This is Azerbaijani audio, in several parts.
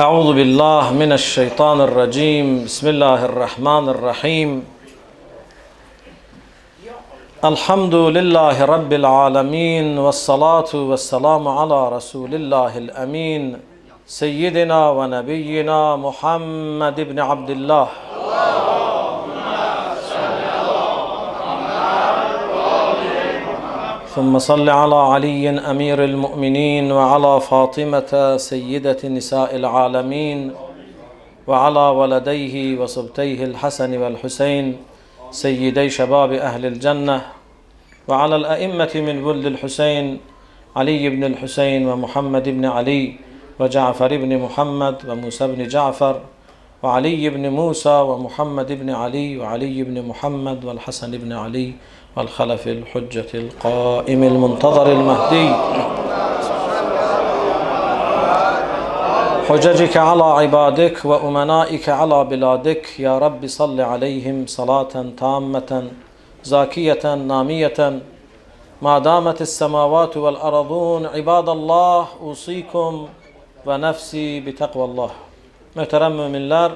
أعوذ بالله من الشيطان الرجيم بسم الله الرحمن الرحيم الحمد لله رب العالمين والصلاة والسلام على رسول الله الأمين سيدنا ونبينا محمد بن عبد الله ثم صل على علي أمير المؤمنين وعلى فاطمة سيدة نساء العالمين وعلى ولديه وصبتيه الحسن والحسين سيدي شباب أهل الجنة وعلى الأئمة من ولد الحسين علي بن الحسين ومحمد بن علي وجعفر بن محمد وموسى بن جعفر وعلي بن موسى ومحمد بن علي وعلي بن محمد والحسن بن علي والخلف الحجة القائم المنتظر المهدي حججك على عبادك وأمنائك على بلادك يا رب صل عليهم صلاة تامة زاكية نامية ما دامت السماوات والأرضون عباد الله أوصيكم ونفسي بتقوى الله. Möhtərəm müminlər,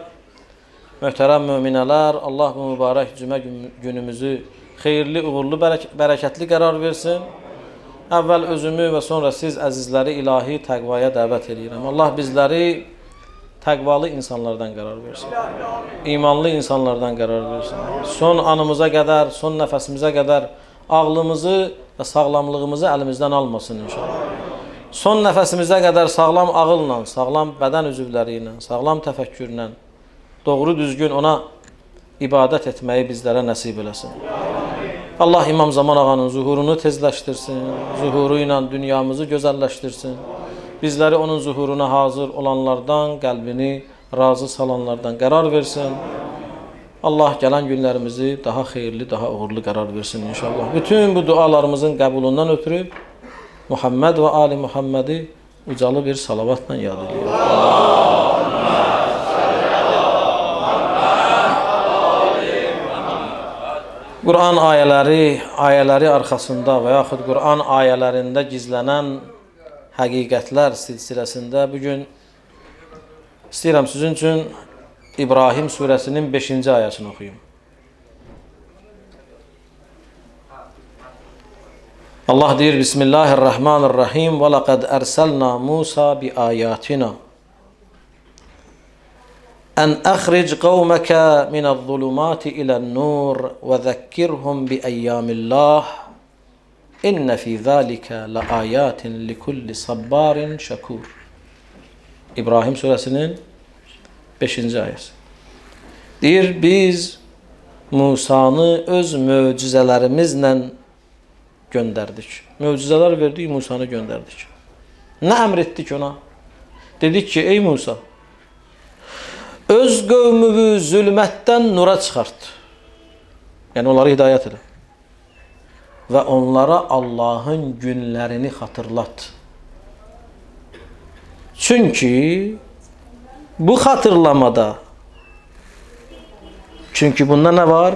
möhtərəm müminələr, Allah bu mübarək cümə günümüzü xeyirli, uğurlu, bərəkətli qərar versin. Əvvəl özümü və sonra siz əzizləri ilahi təqvaya dəvət edirəm. Allah bizləri təqvalı insanlardan qərar versin. İmanlı insanlardan qərar versin. Son anımıza qədər, son nəfəsimizə qədər ağlımızı və sağlamlığımızı əlimizdən almasın inşallah. Son nəfəsimizə qədər sağlam ağılla, sağlam bədən üzvləri ilə, sağlam təfəkkürlə, doğru düzgün ona ibadət etməyi bizlərə nəsib eləsin. Allah İmam Zaman ağanın zuhurunu tezləşdirsin, zuhuru ilə dünyamızı gözəlləşdirsin. Bizləri onun zuhuruna hazır olanlardan, qəlbini razı salanlardan qərar versin. Allah gələn günlərimizi daha xeyirli, daha uğurlu qərar versin inşallah. Bütün bu dualarımızın qəbulundan ötürü Muhammed ve Ali Muhammed'i ucalı bir salavatla yad ediyor. Kur'an ayələri arxasında və yaxud Kur'an ayələrində gizlənən həqiqətlər silsiləsində bugün istəyirəm sizin üçün İbrahim surəsinin 5-ci ayəsini oxuyum. Allah deyir Bismillahirrahmanirrahim və laqad ərsalna Musa bi ayatina ən əxric qavməkə minəz-zulumati ilən-nur və zəkkirhum bi əyyamillah innə fi zəlikə ləayatin likulli sabbarin şəkur. İbrahim surəsinin 5-ci ayəsi. Deyir biz Musanı öz möcüzələrimizlə gönderdik. Möcüzeler verdik, Musa'nı gönderdik. Ne emrettik ona? Dedik ki ey Musa, öz qövmünü zülmətdən nura çıxart. Yani onları hidayət elə. Və onlara Allah'ın günlərini xatırlat. Çünkü bu xatırlamada, çünkü bunda ne var?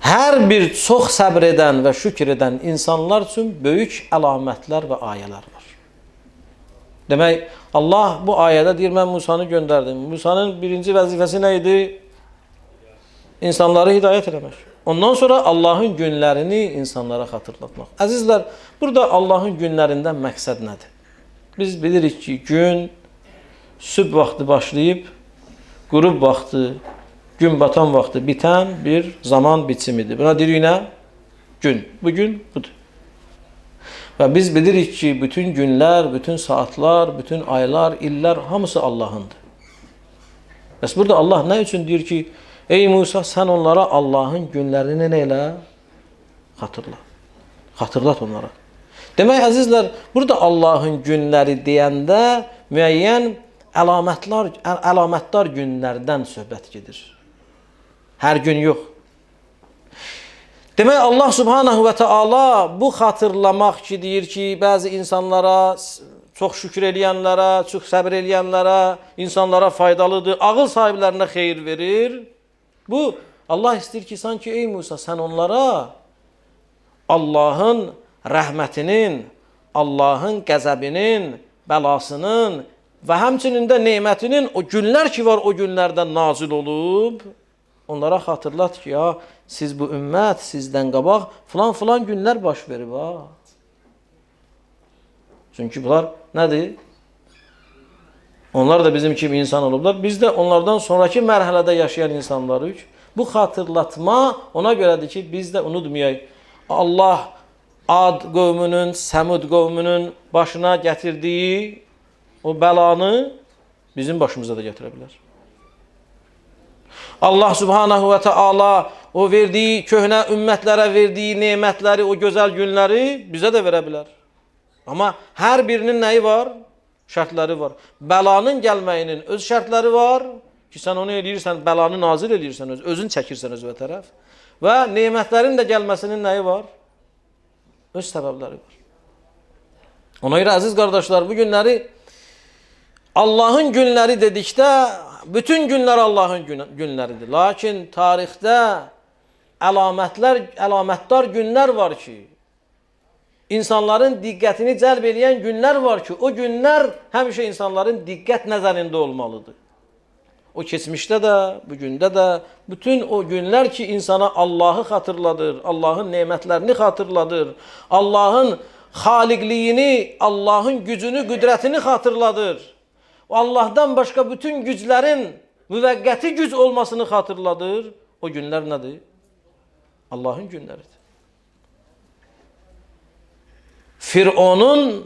Hər bir çox səbr edən və şükür edən insanlar üçün böyük əlamətlər və ayələr var. Demək, Allah bu ayədə deyir, mən Musanı göndərdim. Musanın birinci vəzifəsi nə idi? İnsanları hidayət eləmək. Ondan sonra Allahın günlərini insanlara xatırlatmaq. Əzizlər, burada Allahın günlərindən məqsəd nədir? Biz bilirik ki, gün sübh vaxtı başlayıb, qürub vaxtı, gün batan vaxtı bitən bir zaman biçimidir. Buna deyirik nə? Gün. Bugün budur. Və biz bilirik ki, bütün günlər, bütün saatlar, bütün aylar, illər hamısı Allah'ındır. Bəs burada Allah nə üçün deyir ki, ey Musa sən onlara Allah'ın günlərini nə elə? Xatırla. Xatırlat onlara. Demək əzizlər, burada Allah'ın günləri deyəndə müəyyən əlamətdar günlərdən söhbət gedir. Hər gün yox. Demək Allah Subhanahu və Teala bu xatırlamaq ki deyir ki, bəzi insanlara, çox şükür eləyənlərə, çox səbir eləyənlərə, insanlara faydalıdır, ağıl sahiblərinə xeyir verir. Bu Allah istəyir ki, sanki ey Musa sən onlara Allah'ın rəhmətinin, Allah'ın qəzəbinin, bəlasının və həmçinin də nemətinin o günlər ki var, o günlərdən nazil olub, onlara xatırlat ki, ya siz bu ümmət, sizdən qabaq filan günlər baş verib ha. Çünki bunlar nədir? Onlar da bizim kimi insan olublar. Biz də onlardan sonraki mərhələdə yaşayan insanlarıq. Bu xatırlatma ona görədir ki, biz də unutmayaq. Allah Ad qövmünün, Səmud qövmünün başına gətirdiyi o bəlanı bizim başımıza da gətirə bilər. Allah Subhanahu və Teala o verdiyi, köhnə ümmətlərə verdiyi nemətləri, o gözəl günləri bizə də verə bilər. Amma hər birinin nəyi var? Şərtləri var. Bəlanın gəlməyinin öz şərtləri var ki, sən onu eləyirsən, bəlanı nazil eləyirsən, özün çəkirsən özünə tərəf. Və nemətlərin də gəlməsinin nəyi var? Öz səbəbləri var. Ona görə əziz qardaşlar, bu günləri Allahın günləri dedikdə, bütün günlər Allahın günləridir. Lakin tarixdə əlamətdar günlər var ki, İnsanların diqqətini cəlb edən günlər var ki, o günlər həmişə insanların diqqət nəzərində olmalıdır. O keçmişdə də, bugündə də, bütün o günlər ki, insana Allahı xatırladır, Allahın nemətlərini xatırladır, Allahın xaliqliyini, Allahın gücünü, qüdrətini xatırladır. Allahdan başqa bütün güclərin müvəqqəti güc olmasını xatırladır. O günlər nədir? Allahın günləridir. Fironun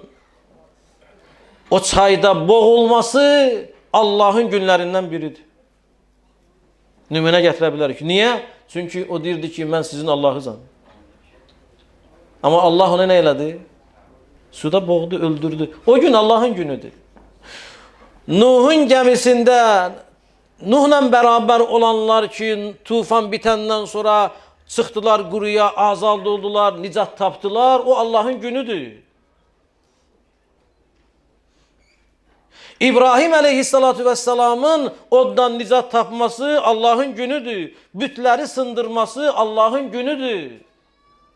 o çayda boğulması Allahın günlərindən biridir. Nümunə gətirə bilərik. Niyə? Çünki o deyirdi ki, mən sizin Allahızam. Amma Allah onu nə elədi? Suda boğdu, öldürdü. O gün Allahın günüdür. Nuhun gəmisində Nuhla bərabər olanlar ki, tufan bitəndən sonra çıxdılar quruya, azad oldular, nicat tapdılar. O Allahın günüdür. İbrahim aleyhissalatu vesselamın oddan nicat tapması Allahın günüdür. Bütləri sındırması Allahın günüdür.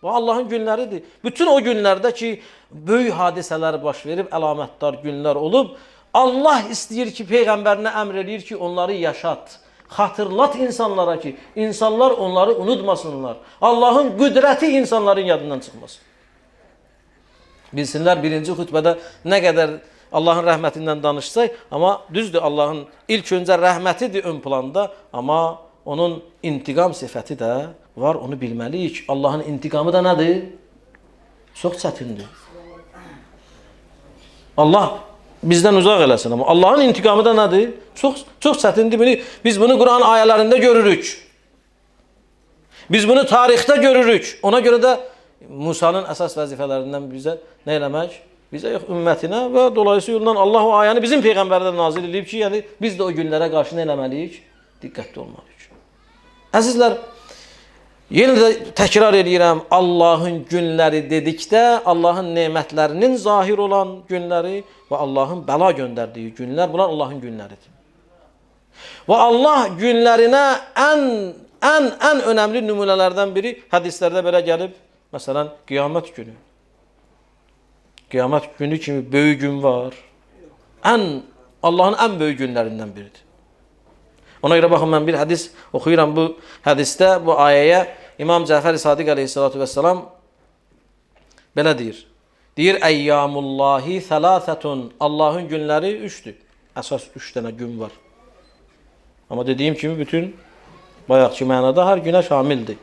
Bu Allahın günləridir. Bütün o günlərdə ki, böyük hadisələr baş verib, əlamətdar günlər olub, Allah istəyir ki, Peyğəmbərinə əmr eləyir ki, onları yaşat. Xatırlat insanlara ki, insanlar onları unutmasınlar. Allahın qüdrəti insanların yadından çıxmasın. Bilsinlər, birinci xütbədə nə qədər Allahın rəhmətindən danışsaq, amma düzdür, Allahın ilk öncə rəhmətidir ön planda, amma onun intiqam sifəti də var, onu bilməliyik. Allahın intiqamı da nədir? Çox çətindir. Allah bizdən uzaq eləsin, amma Allahın intiqamı da nədir? Çox çətindir. Biz bunu Quran ayələrində görürük. Biz bunu tarixdə görürük. Ona görə də Musanın əsas vəzifələrindən bizə nə eləmək? Bizə yox, ümmətinə və dolayısıyla yolundan Allah o ayəni bizim Peyğəmbərdən nazil edib ki, yəni biz də o günlərə qarşı nə eləməliyik? Diqqətli olmalıyıq. Əzizlər, yenə də təkrar edirəm, Allahın günləri dedikdə, Allahın nemətlərinin zahir olan günləri və Allahın bəla göndərdiyi günlər, bunlar Allahın günləridir. Və Allah günlərinə ən önəmli nümunələrdən biri hədislərdə belə gəlib, məsələn, qiyamət günü. Qiyamət günü kimi böyük gün var. Allahın ən böyük günlərindən biridir. Ona görə baxın, mən bir hədis oxuyuram bu hədisdə, bu ayəyə İmam Cəfər Sadiq aleyhissalatu vesselam belə deyir. Deyir, Əyyamullahi thəlâthətun. Allahın günləri üçdür. Əsas 3 dənə gün var. Amma dediyim kimi bütün bayaqki mənada hər günə şamildir.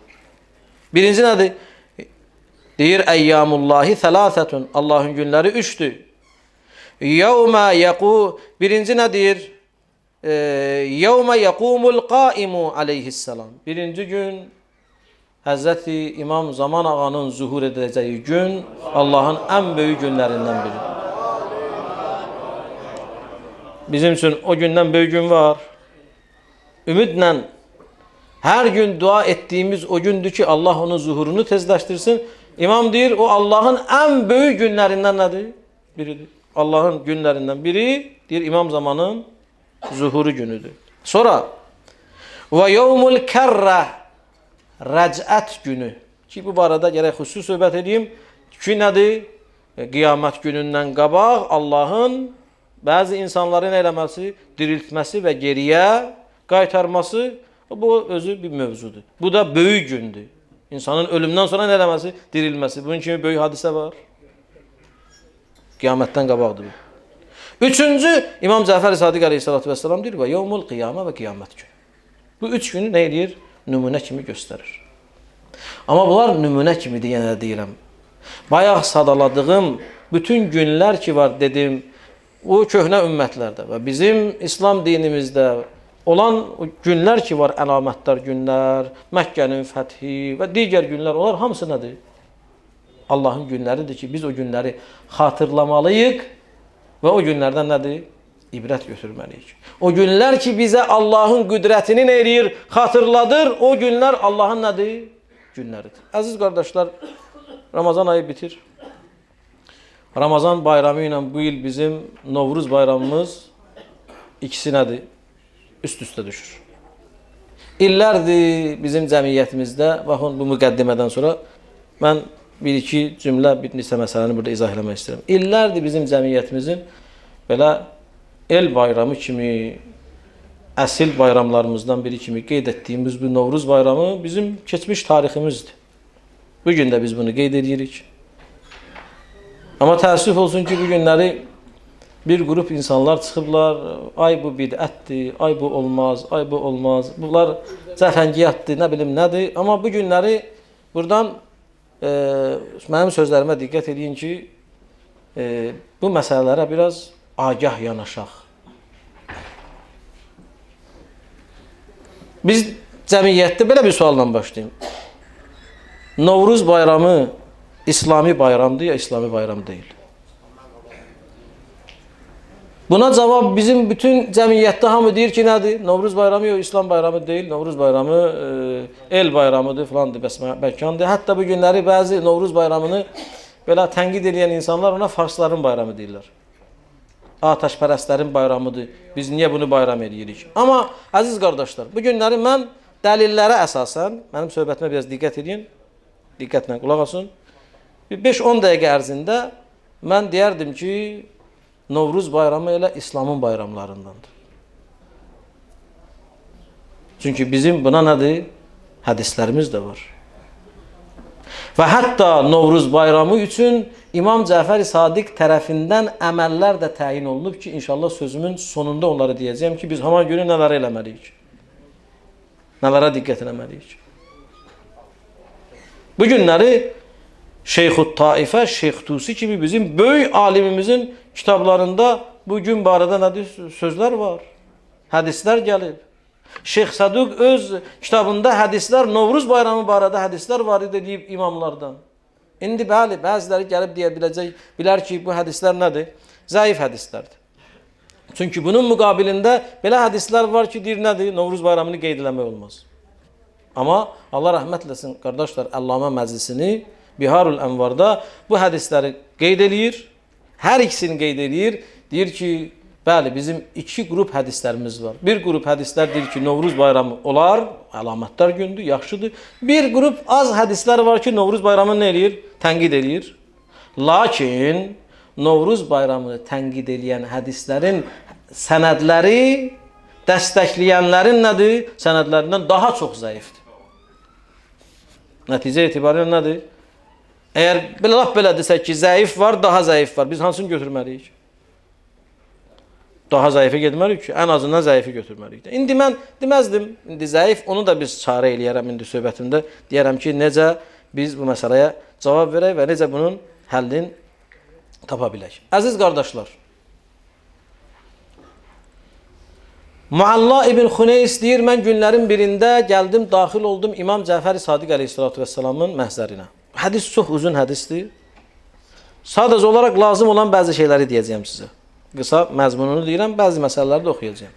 Birinci nədir? Deyir, Əyyamullahi thəlâthətun. Allahın günləri üçdür. Birinci nə deyir? Yevmə yəqumul qaimu aleyhissalam. Birinci gün Həzrəti İmam Zaman ağanın zuhur edəcəyi gün Allahın ən böyük günlərindən biridir. Bizim üçün o gündən böyük gün var. Ümidlə hər gün dua etdiyimiz o gündür ki, Allah onun zuhurunu tezləşdirsin. İmam deyir, o Allahın ən böyük günlərindən nədir? Biridir. Allahın günlərindən biri, deyir, İmam Zamanın zuhuru günüdür. Sonra və yevmul kərrə, rəcət günü. Ki, bu barədə gərək xüsusi söhbət edeyim. Ki, nədir? Qiyamət günündən qabaq Allahın bəzi insanları nə eləməsi, diriltməsi və geriyə qaytarması, bu özü bir mövzudur. Bu da böyük gündür. İnsanın ölümdən sonra nə eləməsi, dirilməsi. Bunun kimi böyük hadisə var. Qiyamətdən qabaqdır bu. Üçüncü, İmam Cəfər Sadiq əleyhissalatu vesselam deyir və yevmul qiyamə və qiyamət günü. Bu üç günü nə edir? Nümunə kimi göstərir. Amma bunlar nümunə kimidir, yenə deyirəm. Bayaq sadaladığım bütün günlər ki var dedim, bu köhnə ümmətlərdə və bizim İslam dinimizdə olan günlər ki var, əlamətdar günlər, Məkkənin fəthi və digər günlər, onlar hamısı nədir? Allahın günləridir ki, biz o günləri xatırlamalıyıq və o günlərdən nədir? İbrət götürməliyik. O günlər ki, bizə Allahın qüdrətini nə eləyir? Xatırladır. O günlər Allahın nədir? Günləridir. Əziz qardaşlar, Ramazan ayı bitir. Ramazan bayramı ilə bu il bizim Novruz bayramımız ikisi nədir? Üst-üstə düşür. İllərdir bizim cəmiyyətimizdə, baxın bu müqəddimədən sonra mən bir-iki cümlə, bir neçə məsələni burada izah eləmək istəyirəm. İllərdir bizim cəmiyyətimizin belə el bayramı kimi, əsil bayramlarımızdan biri kimi qeyd etdiyimiz bu Novruz bayramı bizim keçmiş tariximizdir. Bugün də biz bunu qeyd edirik. Amma təəssüf olsun ki, bu günləri bir qrup insanlar çıxıblar, ay bu bidətdir, ay bu olmaz, ay bu olmaz, bunlar cəfəngiyyatdır, nə bilim nədir. Amma bu günləri buradan mənim sözlərimə diqqət edin ki, bu məsələlərə biraz agah yanaşaq. Biz cəmiyyətdə belə bir sualla başlayayım. Novruz bayramı İslami bayramdır ya İslami bayram deyil? Buna cavab bizim bütün cəmiyyətdə hamı deyir ki, nədir? Novruz bayramı yox, İslam bayramı deyil. Novruz bayramı el bayramıdır, filandır, bəsməkandır. Hətta bu günləri bəzi Novruz bayramını belə tənqid edən insanlar ona farsların bayramı deyirlər. Atəşpərəstlərin bayramıdır. Biz niyə bunu bayram edirik? Amma əziz qardaşlar, bu günləri mən dəlillərə əsasən, mənim söhbətimə biraz diqqət edin, diqqətlə qulaq asın. 5-10 dəqiqə ərzində mən deyərdim ki, Novruz bayramı elə İslamın bayramlarındandır. Çünki bizim buna nədir? Hədislərimiz də var. Və hətta Novruz bayramı üçün İmam Cəfər Sadiq tərəfindən əməllər də təyin olunub ki, inşallah sözümün sonunda onları deyəcəyəm ki, biz haman günü nələrə eləməliyik? Nələrə diqqət eləməliyik? Bu günləri Şeyxut Taifə, Şeyx Tusi kimi bizim böyük alimimizin kitablarında bu gün barədə nədir? Sözlər var. Hədislər gəlib. Şeyx Saduq öz kitabında hədislər, Novruz bayramı barədə hədislər var idi deyib imamlardan. İndi bəli, bəziləri gəlib deyə biləcək, bilər ki, bu hədislər nədir? Zəif hədislərdir. Çünki bunun müqabilində belə hədislər var ki, deyir nədir? Novruz bayramını qeyd eləmək olmaz. Amma Allah rəhmət eləsin, qardaşlar, Əllamə Məclisini Biharul Ənvarda bu hədisləri qeyd eləyir. Hər ikisini qeyd eləyir. Deyir ki, bəli, bizim iki qrup hədislərimiz var. Bir qrup hədislər deyir ki, Novruz bayramı olar, əlamətdar gündür, yaxşıdır. Bir qrup az hədislər var ki, Novruz bayramını nə eləyir? Tənqid eləyir. Lakin Novruz bayramını tənqid eləyən hədislərin sənədləri dəstəkləyənlərin nədir? Sənədlərindən daha çox zəifdir. Nəticə etibarilə nədir? Əgər laf belə desək ki, zəif var, daha zəif var. Biz hansını götürməliyik? Daha zəifi getməliyik ki, ən azından zəifi götürməliyik. İndi mən deməzdim, indi zəif, onu da biz çarə eləyərəm indi söhbətimdə. Deyərəm ki, necə biz bu məsələyə cavab verək və necə bunun həllini tapa bilək. Əziz qardaşlar, Mualla ibn Xuneys deyir, mən günlərin birində gəldim, daxil oldum İmam Cəfər Sadiq əleyhissalatu vesselamın məhzərinə. Hədis çox uzun hədisdir. Sadəcə olaraq lazım olan bəzi şeyləri deyəcəyəm sizə. Qısa məzmununu deyirəm, bəzi məsələləri də oxuyacağım.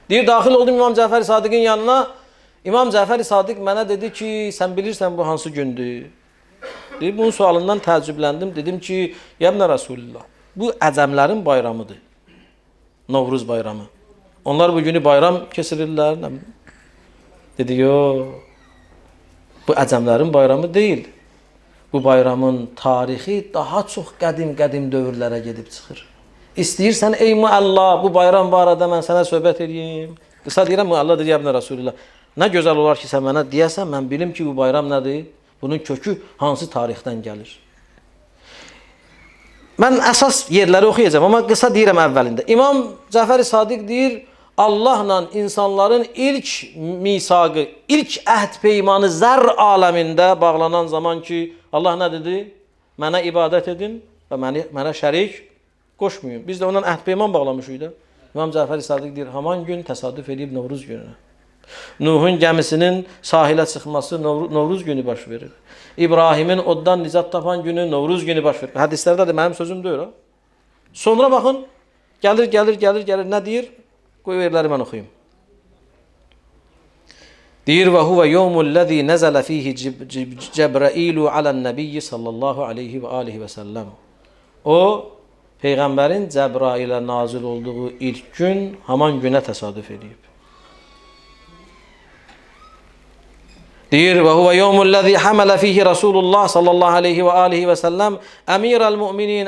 Deyir, daxil oldum İmam Cəfər Sadiqin yanına. İmam Cəfər Sadiq mənə dedi ki, sən bilirsən bu hansı gündür? Deyir, bunun sualından təəccübləndim. Dedim ki, yəbnə Rasulullah, bu əcəmlərin bayramıdır. Novruz bayramı. Onlar bu günü bayram keçirirlər. Dedi, yox, bu əcəmlərin bayramı deyil. Bu bayramın tarixi daha çox qədim dövrlərə gedib çıxır. İstəyirsən ey müəllah bu bayram barədə mən sənə söhbət edeyim. Qısa deyirəm müəllah deyir İbn Rasulullah. Nə gözəl olar ki sən mənə deyəsən mən bilim ki bu bayram nədir? Bunun kökü hansı tarixdən gəlir? Mən əsas yerləri oxuyacağam amma qısa deyirəm əvvəlində. İmam Cəfər Sadiq deyir Allahla insanların ilk misaqı, ilk əhd peymanı zər aləmində bağlanan zaman ki Allah nə dedi? Mənə ibadət edin və mənə şərik qoşmayın. Biz də ondan əhd peyman bağlamışıq da. İmam Cəfər Sadiq deyir haman gün təsadüf edib Novruz gününə. Nuhun gəmisinin sahilə çıxması Novruz günü baş verir. İbrahimin oddan nicat tapan günü Novruz günü baş verir. Hədislərdə də mənim sözüm deyil o. Sonra baxın, gəlir, nə deyir? Qoy yerləri mən oxuyum. Deyir və huvə yevmullezî nəzələ fihi Cəbrailu alən-nəbiyyi sallallahu aleyhi və alihi və səlləm. O, Peyğəmbərin Cəbrailə nazil olduğu ilk gün haman günə təsadüf edib. Deyir və huvə yevmullezî hamələ fihi Rasulullah sallallahu aleyhi və alihi və səlləm əmirəl müminin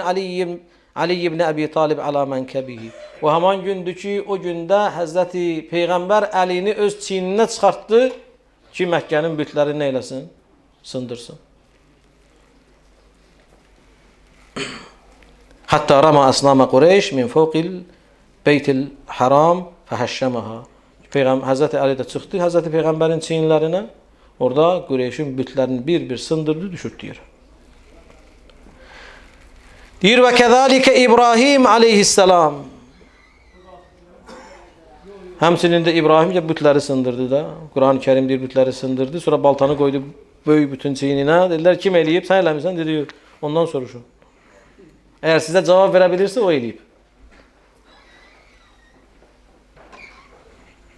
Ali ibn Əbi Talib ala mənkəbihi. O haman gündür ki, o gündə Həzrəti Peyğəmbər Əlini öz çiyninə çıxartdı ki, Məkkənin bütləri nə eləsin? Sındırsın. Hatta rama əsnamə Qureyş min fəvqil beytil haram fəhəşşəməha. Həzrəti Əli də çıxdı Həzrəti Peyğəmbərin çiyinlərinə. Orada Qureyşin bütlərini bir-bir sındırdı, düşürtdüyür. Deyir və kəzəlikə İbrahim aleyhisselam. Həmçinin də İbrahim bütləri sındırdı da. Quran-ı Kerim deyir bütləri sındırdı. Sonra baltanı qoydu böyük bütün çiyninə. Dedilər kim eləyib? Sən eləmirsən? Dedi ondan soruşun. Əgər sizə cavab verə bilirsə o eləyib.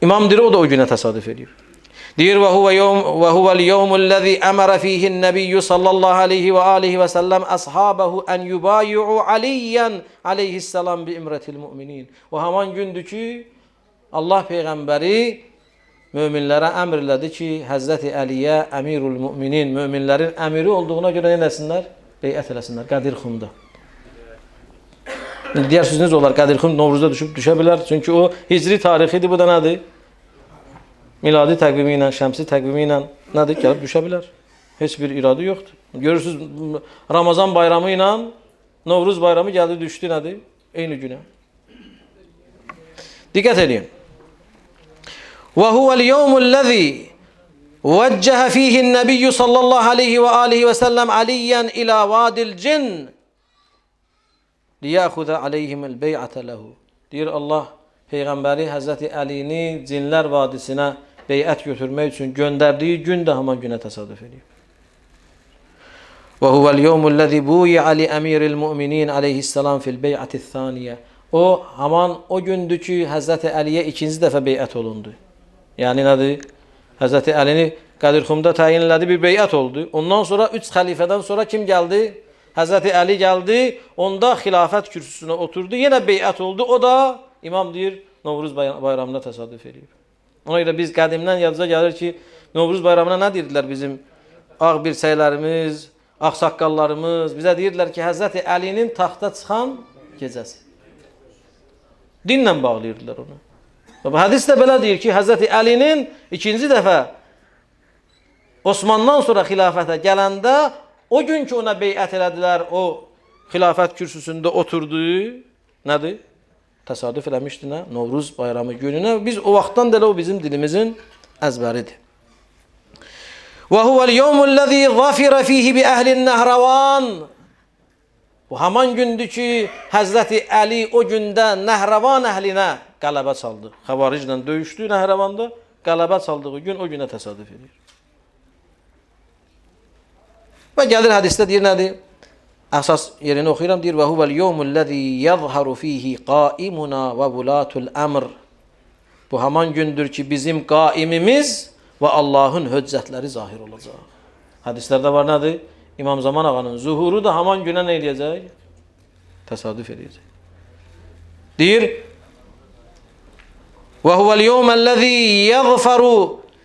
İmam deyir o da o günə təsadüf edib. Deyir və huvəl yevmullezî əmərə fihin nəbiyyü sallallahu aleyhi və alihi və səlləm əshabəhu ən yubayi'u aliyyən aleyhisselam bi imrətil müminin. O haman gündür ki Allah Peyğəmbəri möminlərə əmr elədi ki Həzrəti Əliyə əmirul müminin, möminlərin əmiri olduğuna görə nə eləsinlər? Beyət eləsinlər Qədirxumda. Digər sözünüz olar Qədirxum Novruzda düşə bilər. Çünki o hicri tarixidir. Bu da nədir? Miladi təqvimi ilə, şəmsi təqvimi ilə nədir? Gəlib düşə bilər. Heç bir iradı yoxdur. Görürsünüz, Ramazan bayramı ilə Novruz bayramı gəldi, düşdü nədir? Eyni günə. Diqqət edin. Və huvəl yevmullezî vəccəhə fihin nəbiyyü sallallahu aleyhi və alihi və səlləm aliyyən ilə vadil cin liyəxudə aleyhimil bey'ətə ləhu. Deyir Allah Peyğəmbəri Həzrəti Əlini cinlər vadisinə beyət götürmək üçün göndərdiyi gün də haman günə təsadüf edib. Və huvəl yevmullezî buyi'a li əmiril müminin aleyhisselam fil bey'ətis saniyə. O haman o gündür ki Həzrəti Əliyə ikinci dəfə beyət olundu. Yəni nədir? Həzrəti Əlini Qədirxumda təyin elədi, bir beyət oldu. Ondan sonra 3 xəlifədən sonra kim gəldi? Həzrəti Əli gəldi, onda xilafət kürsüsünə oturdu, yenə beyət oldu. O da İmam deyir Novruz bayramına təsadüf edib. Ona görə biz qədimdən yadımıza gəlir ki Novruz bayramına nə deyirdilər bizim ağ birsəklərimiz, ağ saqqallarımız? Bizə deyirdilər ki Həzrəti Əlinin taxta çıxan gecəsi. Dinlə bağlayırdılar onu. Bu hədis də belə deyir ki Həzrəti Əlinin ikinci dəfə Osmandan sonra xilafətə gələndə o gün ki ona beyət elədilər, o xilafət kürsüsündə oturdu, nədir? Təsadüf eləmişdi nə? Novruz bayramı gününə. Biz o vaxtdan da o bizim dilimizin əzbəridir. Və huvəl yevmullezî zafirə fihi bi əhlin Nəhravan. Bu haman gündür ki Həzrəti Əli o gündə Nəhravan əhlinə qələbə çaldı. Xəvariclə döyüşdü Nəhravanda, qələbə çaldığı gün o günə təsadüf edir. Və gəlir hədisdə deyir nədir? Əsas yerini oxuyuram, deyir və huvəl yevmullezî yəzharu fihi qaimuna və vulatul əmr. Bu haman gündür ki bizim qaimimiz və Allahın höccətləri zahir olacaq. Hədislərdə var nədir? İmam Zaman ağanın zuhuru da haman günə nə eləyəcək? Təsadüf edəcək. Deyir və huvəl yevməllezî yəzfaru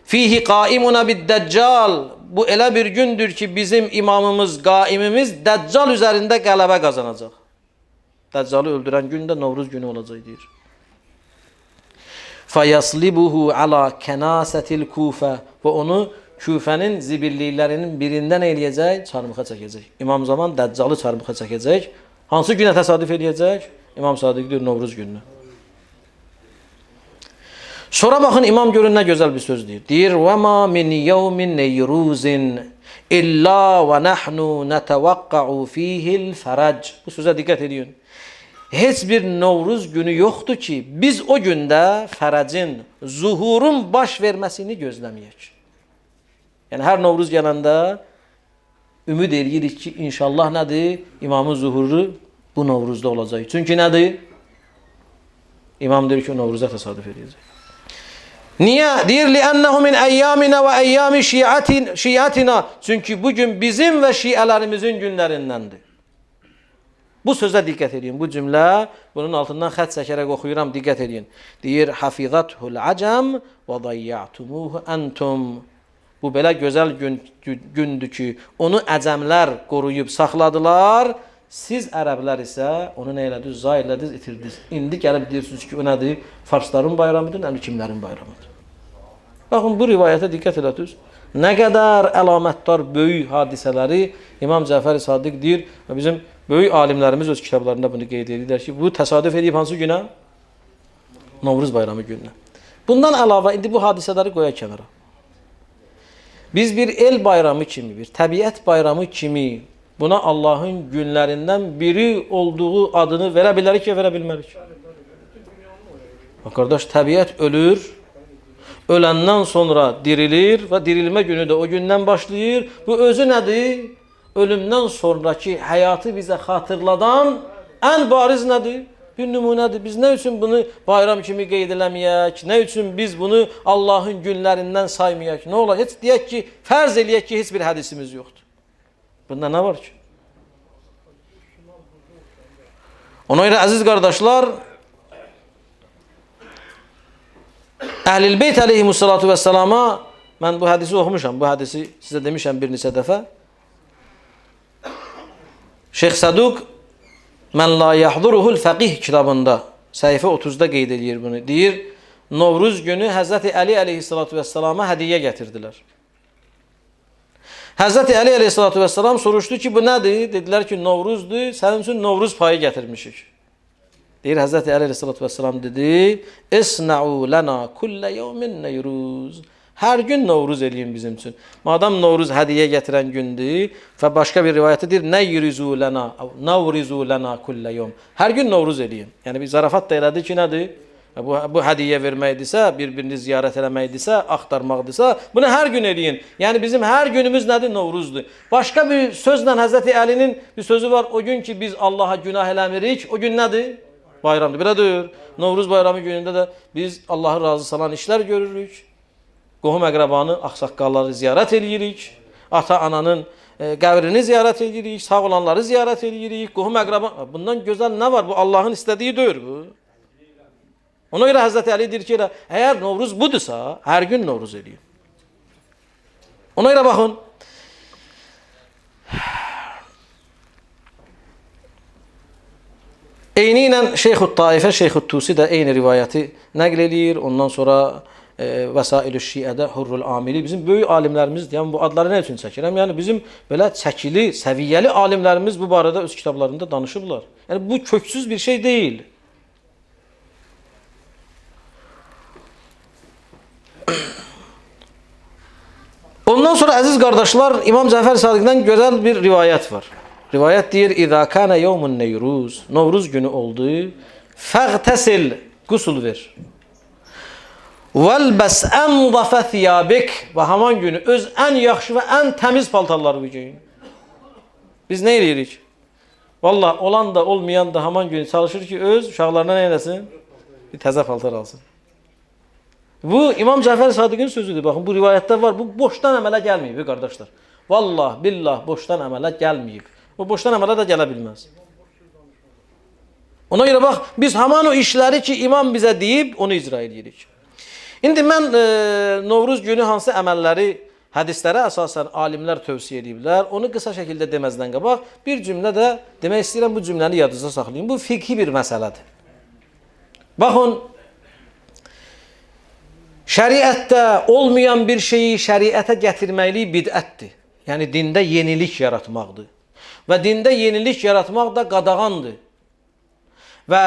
fihi qaimuna bid-Dəccal. Bu elə bir gündür ki bizim imamımız, qaimimiz Dəccal üzərində qələbə qazanacaq. Dəccalı öldürən gün də Novruz günü olacaq deyir. Fayaslibuhu ala kenasetil Kufa və onu Küfənin zibilliklərinin birindən eləyəcək, çarmıxa çəkəcək. İmam Zaman Dəccalı çarmıxa çəkəcək. Hansı günə təsadüf eləyəcək? İmam Sadiq deyir Novruz gününə. Sonra baxın imam görün nə gözəl bir söz deyir. Deyir: "Və ma min yawmin neyruzin illa və nahnu netavaqqa'u fihi'l farac." Bu sözə diqqət edin. Heç bir Novruz günü yoxdur ki, biz o gündə fərəcin, zuhurun baş verməsini gözləməyək. Yəni hər Novruz gələndə ümid edirik ki, inşallah nədir? İmamın zuhuru bu Novruzda olacaq. Çünki nədir? İmam deyir ki, o Novruza təsadüf edəcək. Niyə? Deyir, لِأَنَّهُ مِنْ əyyâminə və əyyâmi şiatina. Çünki bugün bizim və şiələrimizin günlərindəndir. Bu sözə diqqət edin. Bu cümlə, bunun altından xət çəkərək oxuyuram, diqqət edin. Deyir, حَفِظَتْهُ الْعَجَمْ وَضَيَّعْتُمُوهُ أَنْتُمْ. Bu belə gözəl gündür ki, onu əcəmlər qoruyub saxladılar. Siz ərəblər isə onu nə elədiniz? Zay elədiniz, itirdiniz. İndi gəlib deyirsiniz ki, o nədir? Farsların bayramıdır, nə kimlərin bayramıdır? Baxın, bu rivayətə diqqət ediniz. Nə qədər əlamətdar böyük hadisələri İmam Cəfər Sadiq deyir və bizim böyük alimlərimiz öz kitablarında bunu qeyd edirlər ki, bu təsadüf edib hansı günə? Novruz bayramı gününə. Bundan əlavə, indi bu hadisələri qoyaq kənara. Biz bir el bayramı kimi, bir təbiət bayramı kimi buna Allahın günlərindən biri olduğu adını verə bilərik ya, verə bilmərik. Qardaş, təbiət ölür, öləndən sonra dirilir və dirilmə günü də o gündən başlayır. Bu özü nədir? Ölümdən sonraki həyatı bizə xatırladan ən bariz nədir? Bir nümunədir. Biz nə üçün bunu bayram kimi qeyd eləməyək? Nə üçün biz bunu Allahın günlərindən saymayaq? Nə olar? Heç deyək ki, fərz eləyək ki, heç bir hədisimiz yoxdur. Bunda nə var ki? Ona görə əziz qardaşlar, Əhlil Beyt əleyhimussalatu vəssalama mən bu hədisi oxumuşam. Bu hədisi sizə demişəm bir neçə dəfə. Şeyx Saduq Mən la yahduruhul fəqih kitabında səhifə 30-da qeyd edir bunu. Deyir, Novruz günü Həzrəti Əli əleyhissalatu vəssalama hədiyyə gətirdilər. Həzrəti Əli əleyhissalatu vəssalam soruşdu ki, bu nədir? Dedilər ki, Novruzdur, sənin üçün Novruz payı gətirmişik. Deyir, Həzrəti Əli əleyhissalatu vəssalam dedi, İsna'u lana kullə yevmin neyruz. Hər gün Novruz eləyin bizim üçün. Madam Novruz hədiyyə gətirən gündür və başqa bir rivayətdir, neyrizu lana, navrizu lana kullə yevm. Hər gün Novruz eləyin. Yəni bir zarafat da elədi ki, nədir? Bu hədiyyə verməkdirsə, bir-birini ziyarət eləməkdirsə, axtarmaqdırsa, bunu hər gün eləyin. Yəni bizim hər günümüz nədir? Novruzdur. Başqa bir sözlə Həzrəti Əlinin bir sözü var. O gün ki biz Allaha günah eləmirik, o gün nədir? Bayramdır. Belədir. Novruz bayramı günündə də biz Allahı razı salan işlər görürük. Qohum əqrabanı, ağsaqqalları ziyarət eləyirik. Ata-ananın qəbrini ziyarət eləyirik. Sağ olanları ziyarət eləyirik. Qohum əqraban. Bundan gözəl nə var? Bu Allahın istədiyi deyil bu. Ona görə Həzrəti Əli deyir ki, əgər Novruz budursa, hər gün Novruz eləyin. Ona görə baxın. Eyni ilə Şeyx-ü Taifə, Şeyx-ü Tusi də eyni rivayəti nəql eləyir. Ondan sonra Vəsail-ü Şiədə Hurrul Amili. Bizim böyük alimlərimiz, yəni bu adları nə üçün çəkirəm? Yəni bizim belə çəkili, səviyyəli alimlərimiz bu barədə öz kitablarında danışıblar. Yəni bu köksüz bir şey deyil. Ondan sonra əziz qardaşlar, İmam Cəfər Sadiqdən gözəl bir rivayət var. Rivayət deyir, İzâ kânə yevmun neyruz, Novruz günü oldu, fəğtəsil, qusul ver. Vəlbəs ənzafə thiyabik, və haman günü öz ən yaxşı və ən təmiz paltarlarını giyin. Biz nə eləyirik? Vallahi olan da olmayan da haman günü çalışır ki, öz uşaqlarına nə eləsin? Bir təzə paltar alsın. Bu İmam Cəfər Sadiqin sözüdür. Baxın, bu rivayətdə var. Bu boşdan əmələ gəlməyib, qardaşlar. Vallahi, billah, boşdan əmələ gəlməyib. Bu boşdan əmələ də gələ bilməz. Ona görə bax, biz haman o işləri ki, imam bizə deyib, onu icra edirik. İndi mən Novruz günü hansı əməlləri hədislərə əsasən alimlər tövsiyə ediblər. Onu qısa şəkildə deməzdən qabaq bir cümlə də demək istəyirəm, bu cümləni yadınızda saxlayın. Bu fiqhi bir məsələdir. Baxın, şəriətdə olmayan bir şeyi şəriətə gətirməklik bidətdir. Yəni dində yenilik yaratmaqdır. Və dində yenilik yaratmaq da qadağandır. Və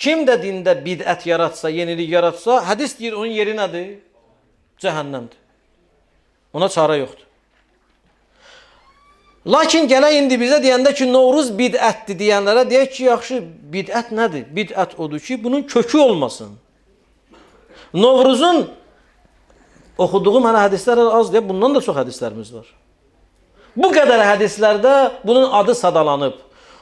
kim də dində bidət yaratsa, yenilik yaratsa, hədis deyir onun yeri nədir? Cəhənnəmdir. Ona çarə yoxdur. Lakin gələk indi bizə deyəndə ki, Novruz bidətdir deyənlərə deyək ki, yaxşı, bidət nədir? Bidət odur ki, bunun kökü olmasın. Novruzun oxuduğu mənə hədislər az deyə, bundan da çox hədislərimiz var. Bu qədər hədislərdə bunun adı sadalanıb.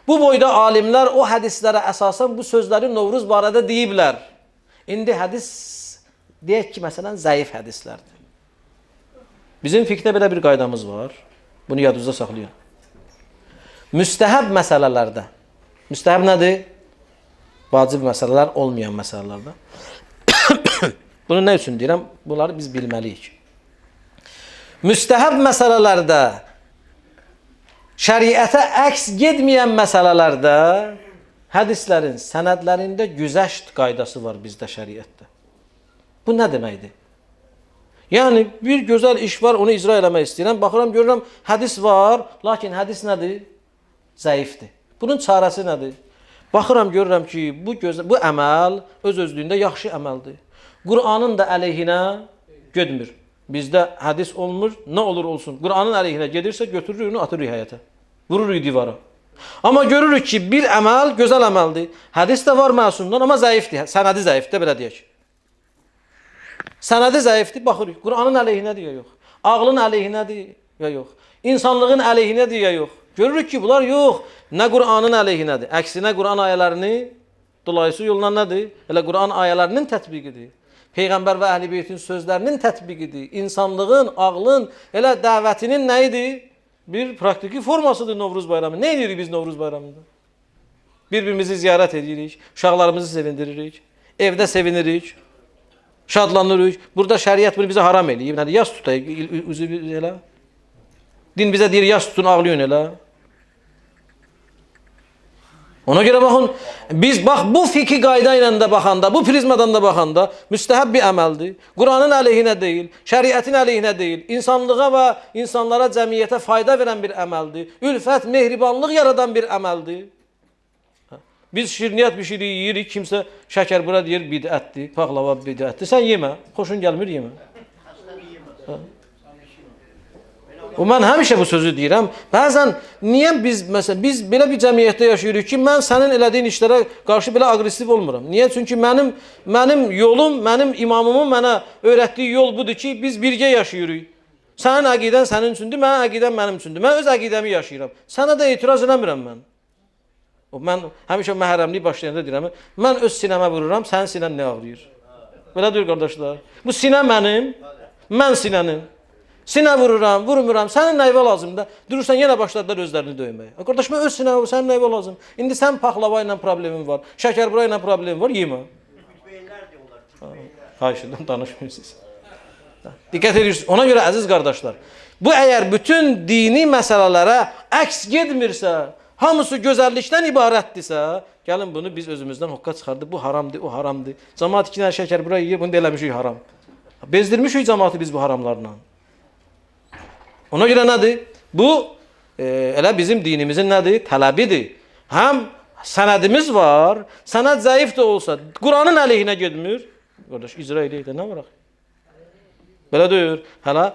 Bu boyda alimlər o hədislərə əsasən bu sözləri Novruz barədə deyiblər. İndi hədis deyək ki, məsələn, zəif hədislərdir. Bizim fiqhdə belə bir qaydamız var. Bunu yadınızda saxlayın. Müstəhəb məsələlərdə. Müstəhəb nədir? Vacib məsələlər olmayan məsələlərdə. Bunu nə üçün deyirəm? Bunları biz bilməliyik. Müstəhəb məsələlərdə, şəriətə əks getməyən məsələlərdə hədislərin sənədlərində güzəşt qaydası var bizdə şəriətdə. Bu nə deməkdir? Yəni, bir gözəl iş var, onu icra eləmək istəyirəm. Baxıram, görürəm, hədis var, lakin hədis nədir? Zəifdir. Bunun çarəsi nədir? Baxıram, görürəm ki, bu əməl öz-özlüyündə yaxşı əməldir. Qur'anın da əleyhinə getmir. Bizdə hədis olmur, nə olur olsun. Qur'anın əleyhinə gedirsə, götürürük onu, atırıq həyətə. Vururuq divara. Amma görürük ki, bir əməl gözəl əməldir. Hədis də var məsumdan, amma zəifdir. Sənədi zəifdir, belə deyək. Sənədi zəifdir, baxırıq. Qur'anın əleyhinədir ya yox. Ağlın əleyhinədir ya yox. İnsanlığın əleyhinədir ya yox. Görürük ki, bunlar yox. Nə Qur'anın əleyhinədir. Əksinə Qur'an ayələrini dolayısıyla yolla nədir? Elə Qur'an ayələrinin tətbiqidir. Peyğəmbər və Əhl-i Beytin sözlərinin tətbiqidir. İnsanlığın, ağlın, elə dəvətinin nə idi? Bir praktiki formasıdır Novruz bayramı. Nə edirik biz Novruz bayramında? Bir-birimizi ziyarət edirik, uşaqlarımızı sevindiririk, evdə sevinirik, şadlanırıq. Burada şəriət bunu bizə haram eləyib. Nədir? Yas tutayıq, üzü elə. Din bizə deyir, yas tutun, ağlayın elə. Ona görə baxın, biz bax bu fiqhi qayda ilə də baxanda, bu prizmadan da baxanda müstəhəb bir əməldir. Qur'anın əleyhinə deyil, şəriətin əleyhinə deyil, insanlığa və insanlara, cəmiyyətə fayda verən bir əməldir. Ülfət, mehribanlıq yaradan bir əməldir. Biz şirniyyat bişirik, yeyirik, kimsə şəkər bura deyir, bidətdir, paxlava bidətdir. Sən yemə, xoşun gəlmir, yemə. Mən həmişə bu sözü deyirəm. Bəzən niyə biz belə bir cəmiyyətdə yaşayırıq ki, mən sənin elədiyin işlərə qarşı belə aqressiv olmuram. Niyə? Çünki mənim yolum, mənim imamımın mənə öyrətdiyi yol budur ki, biz birgə yaşayırıq. Sənin əqidən sənin üçündür, mənim əqidəm mənim üçündür. Mən öz əqidəmi yaşayıram. Sənə də etiraz eləmirəm mən. Mən həmişə məhrəmlik başlayanda deyirəm, mən öz sinəmə vururam, sənin sinən nə ağrıyır? Belə deyir qardaşlar. Bu sinə mənim, mən sinənim. Sinə vururam, vurmuram, sənin nəyvə lazımdır? Durursan, yenə başladılar özlərini döyməyə. Qardaş, mən öz sinə vururam, sənin nəyvə lazım? İndi sən paxlava ilə problemin var, şəkər bura ilə problemin var, yemə. Kütbeyinlər diyorlar. Xahişindən danışmıyorsunuz. Diqqət edirsiniz. Ona görə, əziz qardaşlar, bu əgər bütün dini məsələlərə əks getmirsə, hamısı gözəllikdən ibarətdirsə, gəlin bunu biz özümüzdən hoqqa çıxardıq, bu haramdır, o haramdır. Cəmaat 2 dənə şəkər bura yiyir, bunu da eləmişik haram. Bezdirmişik cəmaatı biz bu haramlarla. Ona görə nədir? Bu, elə bizim dinimizin nədir? Tələbidir. Həm sənədimiz var, sənəd zəif də olsa, Qur'anın əleyhinə gedmir. Qardaş, icra eləyək də, nə varaq? Belə deyir. Hələ,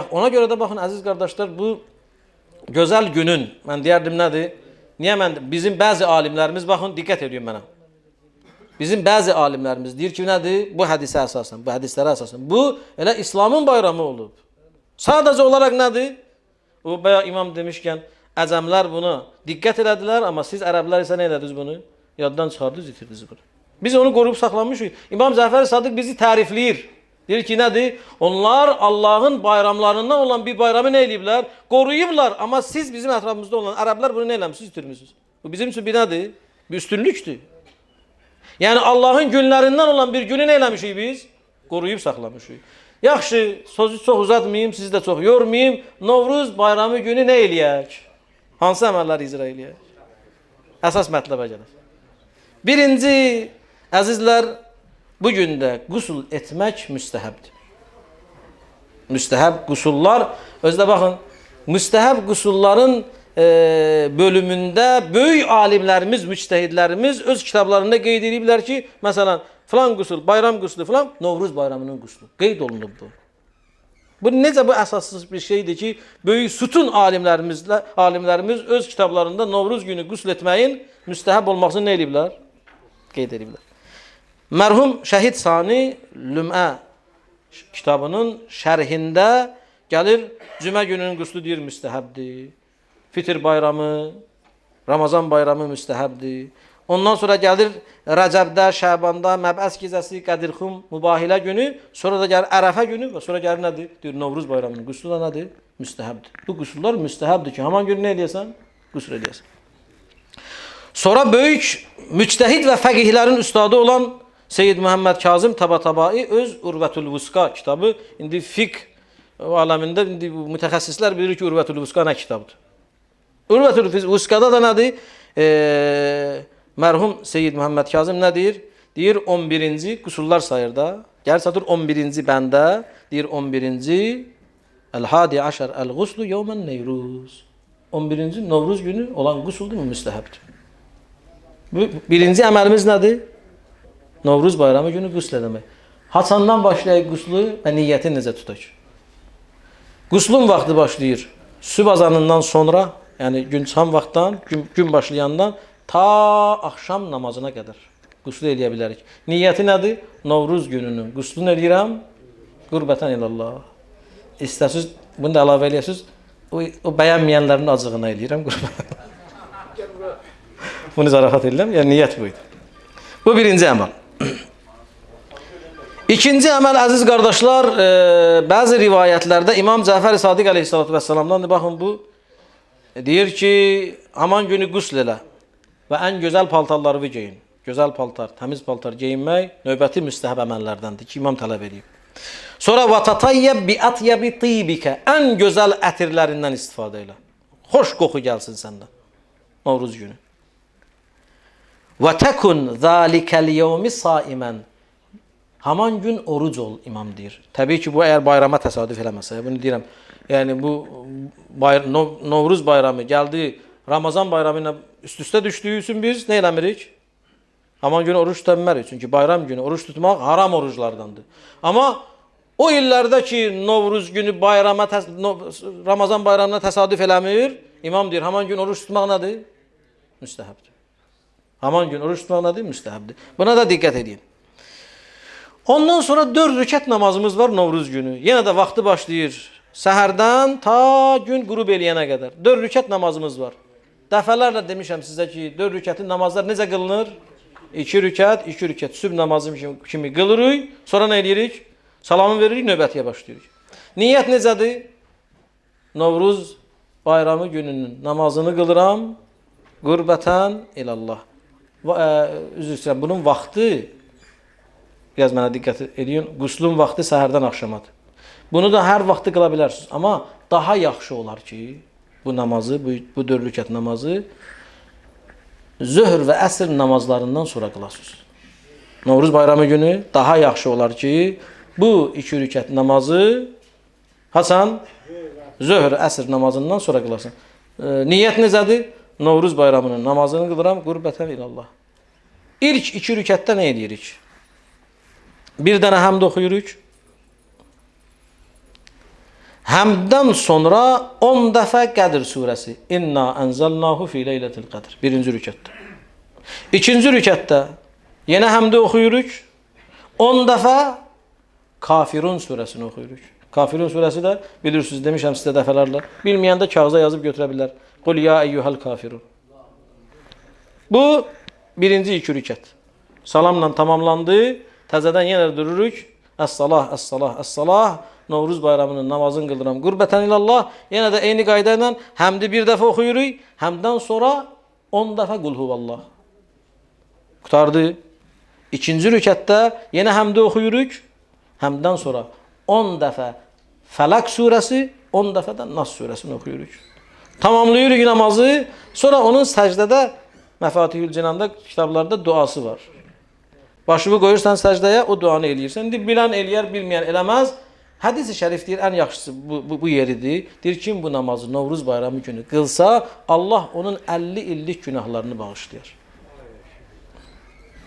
ona görə də baxın, əziz qardaşlar, bu gözəl günün, mən deyərdim nədir? Niyə bizim bəzi alimlərimiz, baxın, diqqət ediyorum mənə. Bizim bəzi alimlərimiz deyir ki, nədir? Bu hədisə əsasən, bu hədislərə əsasən. Bu, elə İslamın bayramı olub. Sadəcə olaraq nədir? O, bəya imam demişkən, əcəmlər bunu diqqət elədilər, amma siz ərəblər isə nə elədiniz bunu? Yaddan çıxardınız, itirdiniz bunu. Biz onu qoruyub saxlanmışıq. İmam Cəfər Sadıq bizi tərifləyir. Deyir ki, nədir? Onlar Allahın bayramlarından olan bir bayramı nə eləyiblər? Qoruyublar, amma siz bizim ətrafımızda olan ərəblər bunu nə eləmişsiniz, itirmişsiniz. Bu bizim üçün bir nədir? Bir üstünlükdür. Yəni Allahın günlərindən olan bir günü nə eləmişik biz? Qoruyub saxlamışıq. Yaxşı, sözü çox uzatmayayım, sizi də çox yormayayım. Novruz bayramı günü nə eləyək? Hansı əməlləri icra eləyək? Əsas mətləbə gəlir. Birinci, əzizlər, bu gündə qusul etmək müstəhəbdir. Müstəhəb qusullar, özdə baxın, müstəhəb qusulların bölümündə böyük alimlərimiz, müctəhidlərimiz öz kitablarında qeyd ediblər ki, məsələn, filan qusul, bayram qusulu filan, Novruz bayramının qusulu. Qeyd olunub bu. Bu necə bu əsassız bir şeydir ki, böyük sütun alimlərimiz öz kitablarında Novruz günü qusul etməyin müstəhəb olmasını nə ediblər? Qeyd ediblər. Mərhum Şəhid Sani Lümə kitabının şərhində gəlir, cümə gününün quslu deyir müstəhəbdir. Fitr bayramı, Ramazan bayramı müstəhəbdir. Ondan sonra gəlir Rəcəbdə, Şəbanda, Məbəs gecəsi, Qədirxum, Mübahilə günü, sonra da gəlir Ərəfə günü və sonra gəlir nədir? Deyir, Novruz bayramının quslu da nədir? Müstəhəbdir. Bu qusullar müstəhəbdir ki, haman günü nə eləyəsən? Qusul eləyəsən. Sonra böyük müctəhid və fəqihlərin üstadı olan Seyyid Muhammed Kazım Tabatabai öz Urvətül Vuska kitabı, indi fiqh aləmində indi mütəxəssislər bilir ki, Urvətül Vuska nə kitabdır? Urvətül Vuskada da nədir? Mərhum Seyyid Muhammed Kazım nə deyir? Deyir 11-ci qusullar sayır da. Gəl satır 11-ci bəndə. Deyir 11-ci Əl-Hadi Əşər Əl-Quslu Yevmən Neyruz. 11-ci Novruz günü olan qusuldur mu? Müstəhəbdir. Birinci əməlimiz nədir? Novruz bayramı günü qusl eləmək. Haçandan başlayaq quslu və niyyəti necə tutaq? Quslun vaxtı başlayır sübh azanından sonra, yəni gün çıxan vaxtdan, gün başlayandan ta axşam namazına qədər qusl eləyə bilərik. Niyyəti nədir? Novruz gününün quslunu eləyirəm, qurbətən ilallah. İstəsiz, bunu da əlavə eləyəsiniz, o bəyənməyənlərin acığına eləyirəm qurbətən. Bunu zarafat edirəm, yəni niyyət buydu. Bu birinci əməl. İkinci əməl, əziz qardaşlar, bəzi rivayətlərdə İmam Cəfər Sadiq əleyhissalatu vəssalamdan, baxın bu, deyir ki, haman günü qusl elə və ən gözəl paltarları geyin. Gözəl paltar, təmiz paltar geyinmək növbəti müstəhəb əməllərdəndir ki, imam tələb edib. Sonra وَتَطَيَّبْ بِأَطْيَبِ طِيبِكَ ən gözəl ətirlərindən istifadə elə. Xoş qoxu gəlsin səndən. Novruz günü. وَتَكُنْ ذَٰلِكَ الْيَوْمِ صَائِمًا haman gün oruc ol, imam deyir. Təbii ki, bu əgər bayrama təsadüf eləməsə, bunu deyirəm. Yəni, bu Novruz bayramı gəldi, Ramazan bayramı ilə üst-üstə düşdüyü üçün biz nə eləmirik? Haman günü oruç tutmarik. Çünki bayram günü oruç tutmaq haram oruclardandır. Amma o illərdə ki, Novruz günü Ramazan bayramına təsadüf eləmir, imam deyir, haman gün oruç tutmaq nədir? Müstəhəbdir. Haman gün oruç tutmaq nədir? Müstəhəbdir. Buna da diqqət edin. Ondan sonra 4 rükət namazımız var Novruz günü. Yenə də vaxtı başlayır səhərdən ta gün qürub eləyənə qədər. 4 rükət namazımız var. Dəfələrlə demişəm sizə ki, 4 rükətin namazlar necə qılınır? 2 rükət, 2 rükət sübh namazı kimi qılırıq. Sonra nə edirik? Salamı veririk, növbətiyə başlayırıq. Niyyət necədir? Novruz bayramı gününün namazını qılıram. Qurbətən ilallah. Üzr istəyirəm, bunun vaxtı, biraz mənə diqqət edin, quslun vaxtı səhərdən axşamadır. Bunu da hər vaxtı qıla bilərsiniz. Amma daha yaxşı olar ki, bu namazı, bu 4 rükət namazı zöhr və əsr namazlarından sonra qılasınız. Novruz bayramı günü daha yaxşı olar ki, bu 2 rükət namazı haçan zöhr, əsr namazından sonra qılasın. Niyyət necədir? Novruz bayramının namazını qılıram, qurbətən ilallah. İlk 2 rükətdə nə edirik? Bir dənə həmd oxuyuruq. Həmdən sonra 10 dəfə Qədr surəsi. İnna ənzəlnahu fi leylətil qədr. Birinci rükətdə. İkinci rükətdə yenə həmdə oxuyuruq. 10 dəfə Kafirun surəsini oxuyuruq. Kafirun surəsi də bilirsiniz, demişəm sizə dəfələrlə. Bilməyəndə kağıza yazıb götürə bilər. Qul ya eyyuhəl kafirun. Bu birinci 2 rükət. Salamla tamamlandı. Təzədən yenə dururuq. Əs-salah, əs-salah, əs-salah. Novruz bayramının namazını qıldıram. Qurbətən ilallah. Yenə də eyni qayda ilə həmdi bir dəfə oxuyuruq. Həmdən sonra 10 dəfə qul huvallah. Qutardı. İkinci rükətdə yenə həmdi oxuyuruq. Həmdən sonra 10 dəfə Fəlaq surəsi, 10 dəfə də Nas surəsini oxuyuruq. Tamamlayırıq namazı, sonra onun səcdədə Məfatihül Cinanda kitablarda duası var. Başını qoyursan səcdəyə, o duanı eləyirsən. Bilən eləyər, bilməyən eləməz. Hədis-i şərif deyir, ən yaxşısı bu yeridir. Deyir, kim bu namazı Novruz bayramı günü qılsa, Allah onun 50 illik günahlarını bağışlayır.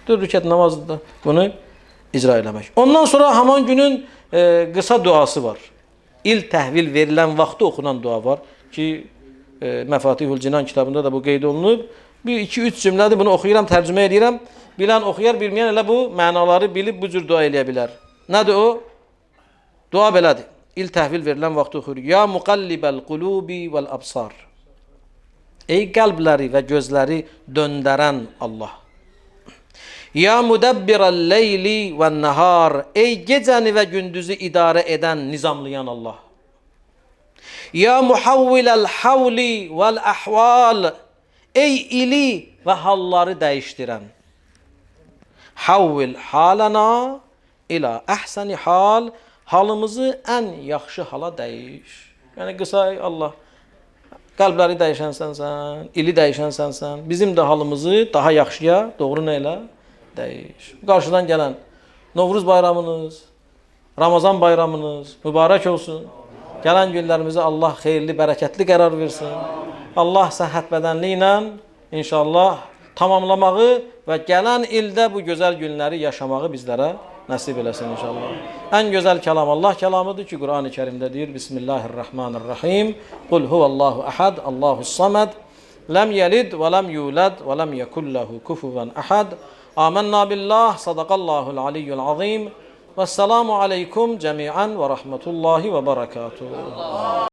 4 rükət namazında bunu icra eləmək. Ondan sonra haman günün qısa duası var. İl təhvil verilən vaxtı oxunan dua var ki, Məfatihül Cinan kitabında da bu qeyd olunub. 1-2-3 cümlədir, bunu oxuyuram, tərcümə edirəm. Bilən oxuyar, bilməyən elə bu mənaları bilib bu cür dua eləyə bilər. Nədir o? Dua belədir. İl təhvil verilən vaxtı oxuyuruq. Ya muqallibəl qulubi vəl absar. Ey qəlbləri və gözləri döndərən Allah. Ya mudabbirəl leyli və nəhar. Ey gecəni və gündüzü idarə edən, nizamlayan Allah. Ya muhavviləl havli vəl əhval. Ey ili və halları dəyişdirən. Havvil halana ilə əhsəni hal. Halımızı ən yaxşı hala dəyiş. Yəni qısa Allah, qəlbləri dəyişən sənsən, ili dəyişən sənsən. Bizim də halımızı daha yaxşıya, doğru nə elə? Dəyiş. Qarşıdan gələn Novruz bayramınız, Ramazan bayramınız mübarək olsun. Gələn günlərimizi Allah xeyirli, bərəkətli qərar versin. Allah səhhət bədənli ilə inşallah tamamlamağı və gələn ildə bu gözəl günləri yaşamağı bizlərə nəsib eləsin inşallah. Ən gözəl kəlam Allah kəlamıdır ki, Qur'an-ı Kərimdə deyir, Bismillahirrahmanirrahim. Qul huvallahu ahad, Allahus samad, ləm yəlid və ləm yulad və ləm yekullahu kufuvan ahad. Amennā billah, sadaqallahul aliyyul azim. Vəssalamu aleykum cəmiən və rahmetullahi və barakatuhu.